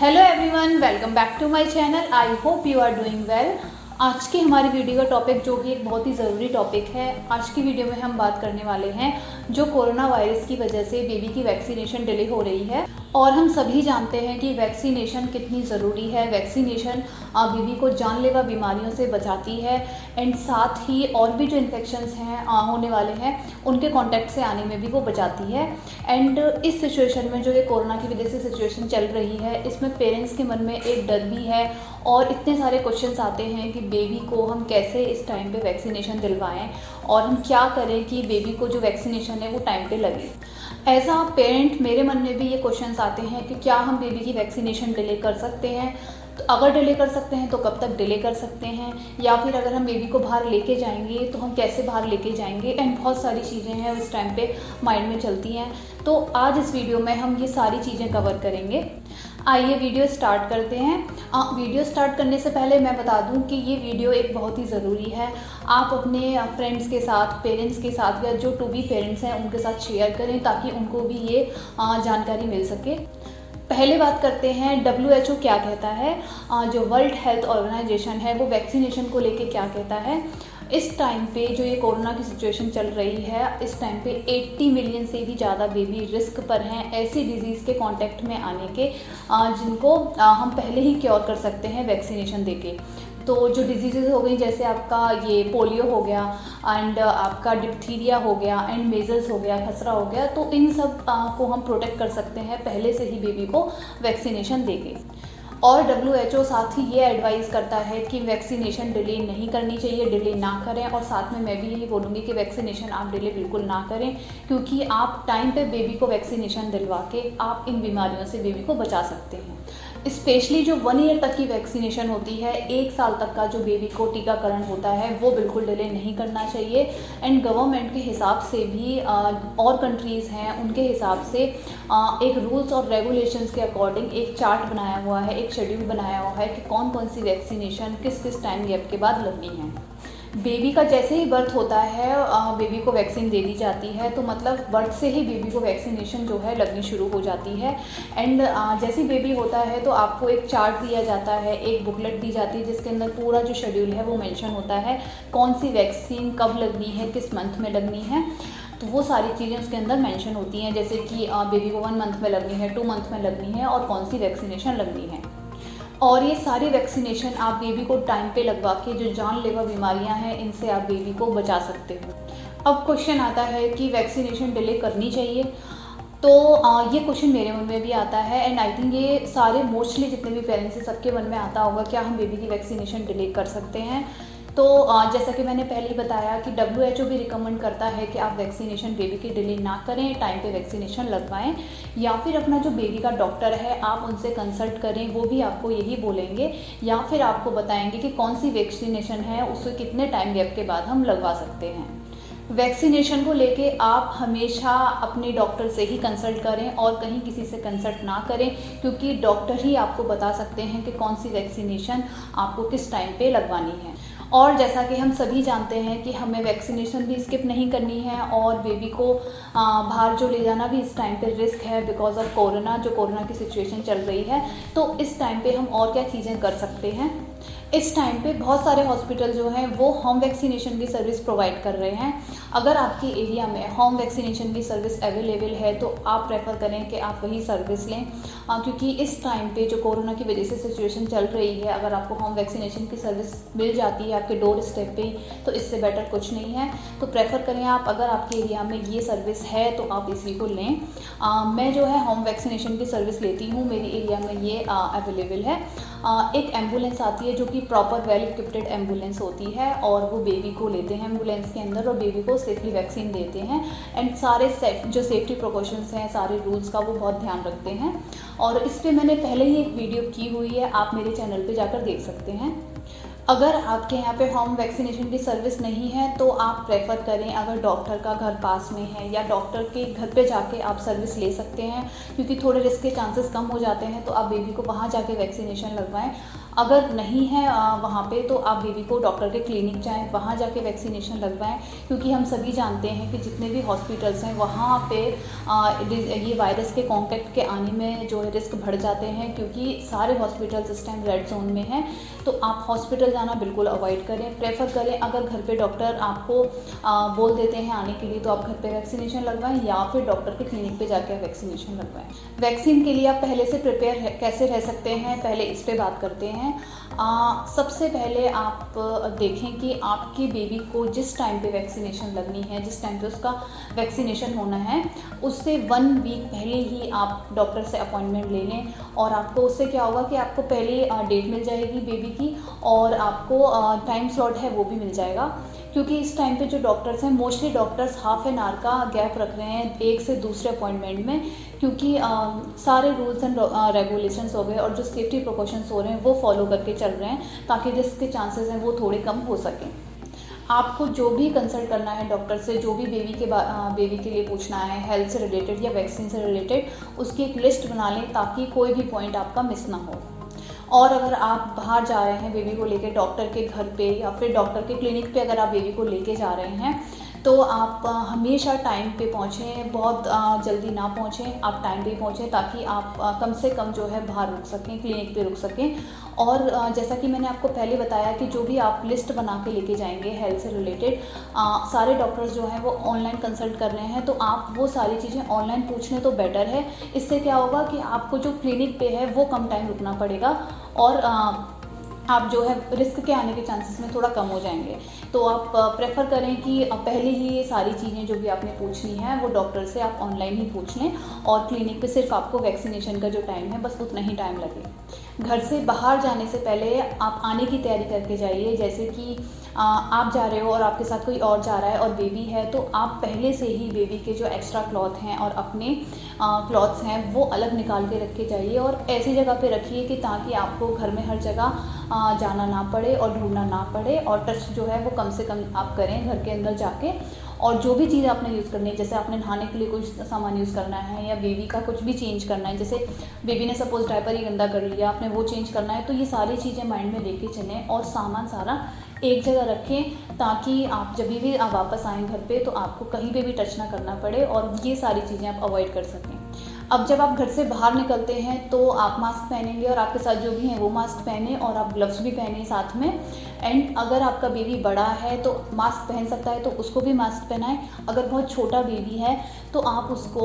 Hello everyone, welcome back to my channel. I hope you are doing well. आज की हमारी video का topic जो कि एक बहुत ही ज़रूरी टॉपिक है, आज की वीडियो में हम बात करने वाले हैं जो कोरोना वायरस की वजह से बेबी की वैक्सीनेशन डिले हो रही है। और हम सभी जानते हैं कि वैक्सीनेशन कितनी ज़रूरी है। वैक्सीनेशन बेबी को जानलेवा बीमारियों से बचाती है एंड साथ ही और भी जो इन्फेक्शंस हैं होने वाले हैं उनके कांटेक्ट से आने में भी वो बचाती है। एंड इस सिचुएशन में जो ये कोरोना की वजह से सिचुएशन चल रही है, इसमें पेरेंट्स के मन में एक डर भी है और इतने सारे क्वेश्चंस आते हैं कि बेबी को हम कैसे इस टाइम पे वैक्सीनेशन दिलवाएं और हम क्या करें कि बेबी को जो वैक्सीनेशन है वो टाइम पे लगे। एज अ पेरेंट मेरे मन में भी ये क्वेश्चंस आते हैं कि क्या हम बेबी की वैक्सीनेशन डिले कर सकते हैं, तो अगर डिले कर सकते हैं तो कब तक डिले कर सकते हैं, या फिर अगर हम बेबी को बाहर लेके जाएंगे तो हम कैसे बाहर लेके जाएंगे। एंड बहुत सारी चीज़ें हैं उस टाइम पे माइंड में चलती हैं। तो आज इस वीडियो में हम ये सारी चीज़ें कवर करेंगे। आइए वीडियो स्टार्ट करते हैं। वीडियो स्टार्ट करने से पहले मैं बता दूं कि ये वीडियो एक बहुत ही ज़रूरी है। आप अपने फ्रेंड्स के साथ, पेरेंट्स के साथ या जो टू बी पेरेंट्स हैं उनके साथ शेयर करें ताकि उनको भी ये जानकारी मिल सके। पहले बात करते हैं WHO क्या कहता है। जो वर्ल्ड हेल्थ ऑर्गेनाइजेशन है वो वैक्सीनेशन को लेके क्या कहता है। इस टाइम पे जो ये कोरोना की सिचुएशन चल रही है, इस टाइम पे 80 मिलियन से भी ज़्यादा बेबी रिस्क पर हैं ऐसी डिजीज़ के कांटेक्ट में आने के, जिनको हम पहले ही क्योर कर सकते हैं वैक्सीनेशन देके। तो जो डिजीज़ हो गई जैसे आपका ये पोलियो हो गया एंड आपका डिप्थीरिया हो गया एंड मेजल्स हो गया, खसरा हो गया, तो इन सब को हम प्रोटेक्ट कर सकते हैं पहले से ही बेबी को वैक्सीनेशन देके। और WHO साथ ही ये एडवाइस करता है कि वैक्सीनेशन डिले नहीं करनी चाहिए, डिले ना करें। और साथ में मैं भी यही बोलूँगी कि वैक्सीनेशन आप डिले बिल्कुल ना करें, क्योंकि आप टाइम पे बेबी को वैक्सीनेशन दिलवा के आप इन बीमारियों से बेबी को बचा सकते हैं। स्पेशली जो 1 ईयर तक की वैक्सीनेशन होती है, 1 साल तक का जो बेबी को टीकाकरण होता है, वो बिल्कुल डिले नहीं करना चाहिए। एंड गवर्नमेंट के हिसाब से भी और कंट्रीज़ हैं उनके हिसाब से एक रूल्स और रेगुलेशंस के अकॉर्डिंग एक चार्ट बनाया हुआ है, एक शेड्यूल बनाया हुआ है कि कौन कौन सी वैक्सीनेशन किस किस टाइम गैप के बाद लगनी है। बेबी का जैसे ही बर्थ होता है बेबी को वैक्सीन दे दी जाती है, तो मतलब बर्थ से ही बेबी को वैक्सीनेशन जो है लगनी शुरू हो जाती है। एंड जैसे बेबी होता है तो आपको एक चार्ट दिया जाता है, एक बुकलेट दी जाती है जिसके अंदर पूरा जो शेड्यूल है वो मेंशन होता है, कौन सी वैक्सीन कब लगनी है, किस मंथ में लगनी है। तो वो सारी चीज़ें उसके अंदर मेंशन होती हैं, जैसे कि बेबी को 1 मंथ में लगनी है, 2 मंथ में लगनी है और कौन सी वैक्सीनेशन लगनी है। और ये सारी वैक्सीनेशन आप बेबी को टाइम पे लगवा के जो जानलेवा बीमारियां हैं इनसे आप बेबी को बचा सकते हो। अब क्वेश्चन आता है कि वैक्सीनेशन डिले करनी चाहिए, तो ये क्वेश्चन मेरे मन में भी आता है एंड आई थिंक ये सारे मोस्टली जितने भी पेरेंट्स हैं सबके मन में आता होगा, क्या हम बेबी की वैक्सीनेशन डिले कर सकते हैं। तो जैसा कि मैंने पहले ही बताया कि WHO भी रिकमेंड करता है कि आप वैक्सीनेशन बेबी की डिले ना करें, टाइम पे वैक्सीनेशन लगवाएं, या फिर अपना जो बेबी का डॉक्टर है आप उनसे कंसल्ट करें, वो भी आपको यही बोलेंगे या फिर आपको बताएंगे कि कौन सी वैक्सीनेशन है उसे कितने टाइम गैप के बाद हम लगवा सकते हैं। वैक्सीनेशन को लेके आप हमेशा अपने डॉक्टर से ही कंसल्ट करें और कहीं किसी से कंसल्ट ना करें, क्योंकि डॉक्टर ही आपको बता सकते हैं कि कौन सी वैक्सीनेशन आपको किस टाइम पे लगवानी है। और जैसा कि हम सभी जानते हैं कि हमें वैक्सीनेशन भी स्किप नहीं करनी है और बेबी को बाहर जो ले जाना भी इस टाइम पे रिस्क है बिकॉज ऑफ कोरोना, जो कोरोना की सिचुएशन चल रही है। तो इस टाइम पे हम और क्या चीज़ें कर सकते हैं। इस टाइम पे बहुत सारे हॉस्पिटल जो हैं वो होम वैक्सीनेशन की सर्विस प्रोवाइड कर रहे हैं। अगर आपके एरिया में होम वैक्सीनेशन की सर्विस अवेलेबल है तो आप प्रेफर करें कि आप वही सर्विस लें, क्योंकि इस टाइम पे जो कोरोना की वजह से सिचुएशन चल रही है, अगर आपको होम वैक्सीनेशन की सर्विस मिल जाती है आपके डोर स्टेप पे ही, तो इससे बेटर कुछ नहीं है। तो प्रेफर करें आप, अगर आपके एरिया में ये सर्विस है तो आप इसी को लें। मैं जो है होम वैक्सीनेशन की सर्विस लेती हूँ, मेरी एरिया में ये अवेलेबल है। एक एम्बुलेंस आती है जो कि प्रॉपर वेल इक्विप्ड एम्बुलेंस होती है और वो बेबी को लेते हैं एम्बुलेंस के अंदर और बेबी को सेफली वैक्सीन देते हैं। एंड सारे जो सेफ्टी प्रिकॉशंस हैं, सारे रूल्स का वो बहुत ध्यान रखते हैं। और इस पर मैंने पहले ही एक वीडियो की हुई है, आप मेरे चैनल पे जाकर देख सकते हैं। अगर आपके यहाँ पे होम वैक्सीनेशन की सर्विस नहीं है तो आप प्रेफर करें, अगर डॉक्टर का घर पास में है या डॉक्टर के घर पे जाके आप सर्विस ले सकते हैं, क्योंकि थोड़े रिस्क के चांसेस कम हो जाते हैं, तो आप बेबी को वहाँ जाके वैक्सीनेशन लगवाएं। अगर नहीं है वहाँ पे तो आप बेबी को डॉक्टर के क्लिनिक जाएं, वहाँ जाके वैक्सीनेशन लगवाएं, क्योंकि हम सभी जानते हैं कि जितने भी हॉस्पिटल्स हैं वहाँ पे ये वायरस के कांटेक्ट के आने में जो है रिस्क बढ़ जाते हैं, क्योंकि सारे हॉस्पिटल्स इस टाइम रेड जोन में हैं। तो आप हॉस्पिटल जाना बिल्कुल अवॉइड करें, प्रेफर करें अगर घर पे डॉक्टर आपको बोल देते हैं आने के लिए तो आप घर पे वैक्सीनेशन लगवाएं या फिर डॉक्टर के क्लिनिक पे जाकर वैक्सीनेशन लगवाएं। वैक्सीन के लिए आप पहले से प्रिपेयर कैसे रह सकते हैं, पहले इस पे बात करते हैं। सबसे पहले आप देखें कि आपकी बेबी को जिस टाइम पे वैक्सीनेशन लगनी है, जिस टाइम पे उसका वैक्सीनेशन होना है, उससे 1 वीक पहले ही आप डॉक्टर से अपॉइंटमेंट ले लें। और आपको उससे क्या होगा कि आपको पहले डेट मिल जाएगी बेबी की, और आपको टाइम स्लॉट है वो भी मिल जाएगा, क्योंकि इस टाइम पे जो डॉक्टर्स हैं mostly doctors half an hour का गैप रख रहे हैं एक से दूसरे अपॉइंटमेंट में, क्योंकि सारे रूल्स एंड रेगुलेशंस हो गए और जो सेफ्टी प्रिकॉशंस हो रहे हैं वो फॉलो करके चल रहे हैं, ताकि जिसके चांसेस हैं वो थोड़े कम हो सकें। आपको जो भी कंसल्ट करना है डॉक्टर से, जो भी बेबी के लिए पूछना है हेल्थ से रिलेटेड या वैक्सीन से रिलेटेड, उसकी एक लिस्ट बना लें ताकि कोई भी पॉइंट आपका मिस ना हो। और अगर आप बाहर जा रहे हैं बेबी को लेके डॉक्टर के घर पे या फिर डॉक्टर के क्लिनिक पे अगर आप बेबी को लेके जा रहे हैं तो आप हमेशा टाइम पे पहुँचें, बहुत जल्दी ना पहुँचें, आप टाइम पे पहुँचें ताकि आप कम से कम जो है बाहर रुक सकें, क्लिनिक पे रुक सकें। और जैसा कि मैंने आपको पहले बताया कि जो भी आप लिस्ट बना के लेके जाएंगे हेल्थ से रिलेटेड, सारे डॉक्टर्स जो हैं वो ऑनलाइन कंसल्ट कर रहे हैं, तो आप वो सारी चीज़ें ऑनलाइन पूछ लें तो बेटर है। इससे क्या होगा कि आपको जो क्लिनिक पे है वो कम टाइम रुकना पड़ेगा और आप जो है रिस्क के आने के चांसेस में थोड़ा कम हो जाएंगे। तो आप प्रेफर करें कि पहले ही ये सारी चीज़ें जो भी आपने पूछनी है वो डॉक्टर से आप ऑनलाइन ही पूछ लें, और क्लिनिक पे सिर्फ आपको वैक्सीनेशन का जो टाइम है बस उतना ही टाइम लगे। घर से बाहर जाने से पहले आप आने की तैयारी करके जाइए, जैसे कि आप जा रहे हो और आपके साथ कोई और जा रहा है और बेबी है, तो आप पहले से ही बेबी के जो एक्स्ट्रा क्लॉथ हैं और अपने क्लॉथ्स हैं वो अलग निकाल के रख के जाइए, और ऐसी जगह पे रखिए कि ताकि आपको घर में हर जगह जाना ना पड़े और ढूंढना ना पड़े, और टच जो है वो कम से कम आप करें घर के अंदर जाके। और जो भी चीज़ आपने यूज़ करनी है, जैसे आपने नहाने के लिए कोई सामान यूज़ करना है या बेबी का कुछ भी चेंज करना है, जैसे बेबी ने सपोज डायपर ही गंदा कर लिया, आपने वो चेंज करना है, तो ये सारी चीज़ें माइंड में लेके चलें और सामान सारा एक जगह रखें, ताकि आप जब भी आप वापस आएँ घर पे तो आपको कहीं पे भी टच ना करना पड़े और ये सारी चीज़ें आप अवॉइड कर सकें। अब जब आप घर से बाहर निकलते हैं तो आप मास्क पहनेंगे और आपके साथ जो भी हैं वो मास्क पहने, और आप ग्लव्स भी पहने साथ में। एंड अगर आपका बेबी बड़ा है तो मास्क पहन सकता है तो उसको भी मास्क पहनाएं। अगर बहुत छोटा बेबी है तो आप उसको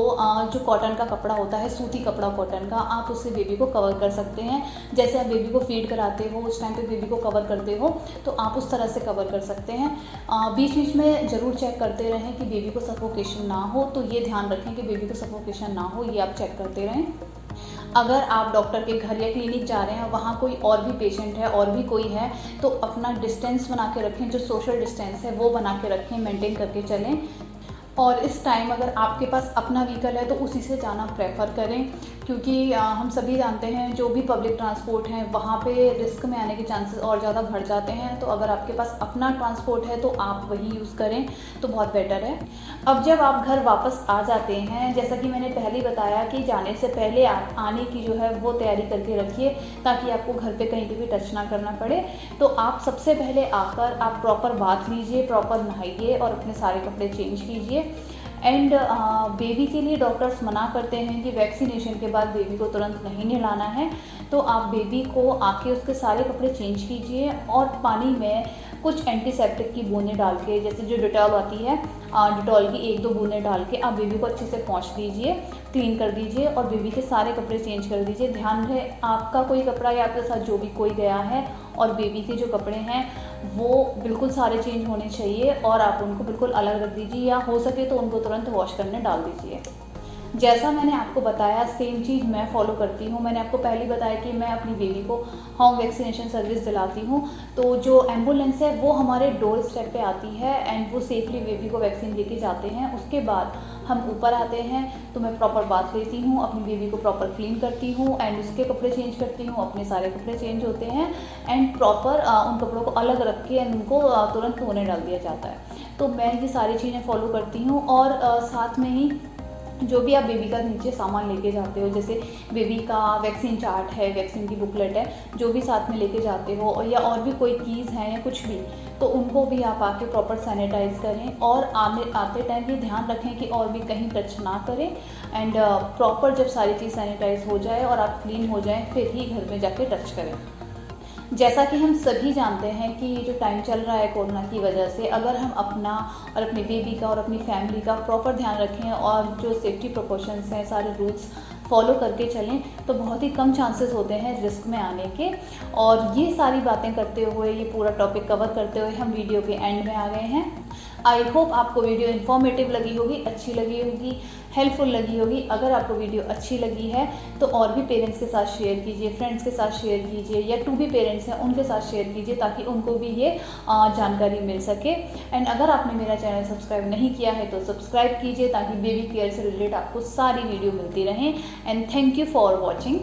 जो कॉटन का कपड़ा होता है, सूती कपड़ा कॉटन का, आप उससे बेबी को कवर कर सकते हैं। जैसे आप बेबी को फीड कराते हो उस टाइम पे बेबी को कवर करते हो तो आप उस तरह से कवर कर सकते हैं। बीच बीच में ज़रूर चेक करते रहें कि बेबी को सफोकेशन ना हो, तो ये ध्यान रखें कि बेबी को सफोकेशन ना हो, ये आप चेक करते रहें। अगर आप डॉक्टर के घर या क्लिनिक जा रहे हैं, वहाँ कोई और भी पेशेंट है और भी कोई है, तो अपना डिस्टेंस बना के रखें, जो सोशल डिस्टेंस है वो बना के रखें, मेंटेन करके चलें। और इस टाइम अगर आपके पास अपना व्हीकल है तो उसी से जाना प्रेफर करें, क्योंकि हम सभी जानते हैं जो भी पब्लिक ट्रांसपोर्ट हैं वहाँ पे रिस्क में आने के चांसेस और ज़्यादा बढ़ जाते हैं। तो अगर आपके पास अपना ट्रांसपोर्ट है तो आप वही यूज़ करें तो बहुत बेटर है। अब जब आप घर वापस आ जाते हैं, जैसा कि मैंने पहले बताया कि जाने से पहले आप आने की जो है वो तैयारी करके रखिए, ताकि आपको घर पे कहीं पे भी टच ना करना पड़े। तो आप सबसे पहले आकर आप प्रॉपर बाथ लीजिए, प्रॉपर नहाइए और अपने सारे कपड़े चेंज कीजिए। एंड बेबी के लिए डॉक्टर्स मना करते हैं कि वैक्सीनेशन के बाद बेबी को तुरंत नहीं नहलाना है, तो आप बेबी को आके उसके सारे कपड़े चेंज कीजिए और पानी में कुछ एंटीसेप्टिक की बूंदें डाल के, जैसे जो डिटॉल आती है, डिटॉल की 1-2 बूंदें डाल के आप बेबी को अच्छे से पोंछ दीजिए, क्लीन कर दीजिए और बेबी के सारे कपड़े चेंज कर दीजिए। ध्यान रहे आपका कोई कपड़ा या आपके साथ जो भी कोई गया है और बेबी के जो कपड़े हैं वो बिल्कुल सारे चेंज होने चाहिए, और आप उनको बिल्कुल अलग रख दीजिए या हो सके तो उनको तुरंत वॉश करने डाल दीजिए। जैसा मैंने आपको बताया सेम चीज़ मैं फॉलो करती हूँ। मैंने आपको पहले बताया कि मैं अपनी बेबी को होम वैक्सीनेशन सर्विस दिलाती हूँ, तो जो एम्बुलेंस है वो हमारे डोर स्टेप पे आती है एंड वो सेफली बेबी को वैक्सीन लेके जाते हैं। उसके बाद हम ऊपर आते हैं तो मैं प्रॉपर बाथ लेती हूँ, अपनी बेबी को प्रॉपर क्लीन करती हूँ एंड उसके कपड़े चेंज करती हूँ, अपने सारे कपड़े चेंज होते हैं एंड प्रॉपर उन कपड़ों को अलग रख के एंड उनको तुरंत धोने डाल दिया जाता है। तो मैं ये सारी चीज़ें फॉलो करती हूँ और साथ में ही जो भी आप बेबी का नीचे सामान लेके जाते हो, जैसे बेबी का वैक्सीन चार्ट है, वैक्सीन की बुकलेट है, जो भी साथ में लेके जाते हो, या और भी कोई कीज़ हैं या कुछ भी, तो उनको भी आप आके प्रॉपर सैनिटाइज़ करें। और आते टाइम ये ध्यान रखें कि और भी कहीं टच ना करें। एंड प्रॉपर जब सारी चीज़ सैनिटाइज़ हो जाए और आप क्लीन हो जाएं, फिर ही घर में जाके टच करें। जैसा कि हम सभी जानते हैं कि ये जो टाइम चल रहा है कोरोना की वजह से, अगर हम अपना और अपने बेबी का और अपनी फैमिली का प्रॉपर ध्यान रखें और जो सेफ्टी प्रिकॉशंस हैं, सारे रूल्स फॉलो करके चलें, तो बहुत ही कम चांसेस होते हैं रिस्क में आने के। और ये सारी बातें करते हुए, ये पूरा टॉपिक कवर करते हुए हम वीडियो के एंड में आ गए हैं। आई होप आपको वीडियो इन्फॉर्मेटिव लगी होगी, अच्छी लगी होगी, हेल्पफुल लगी होगी। अगर आपको वीडियो अच्छी लगी है तो और भी पेरेंट्स के साथ शेयर कीजिए, फ्रेंड्स के साथ शेयर कीजिए, या टू बी पेरेंट्स हैं उनके साथ शेयर कीजिए, ताकि उनको भी ये जानकारी मिल सके। एंड अगर आपने मेरा चैनल सब्सक्राइब नहीं किया है तो सब्सक्राइब कीजिए, ताकि बेबी केयर से रिलेटेड आपको सारी वीडियो मिलती रहें। And thank you for watching.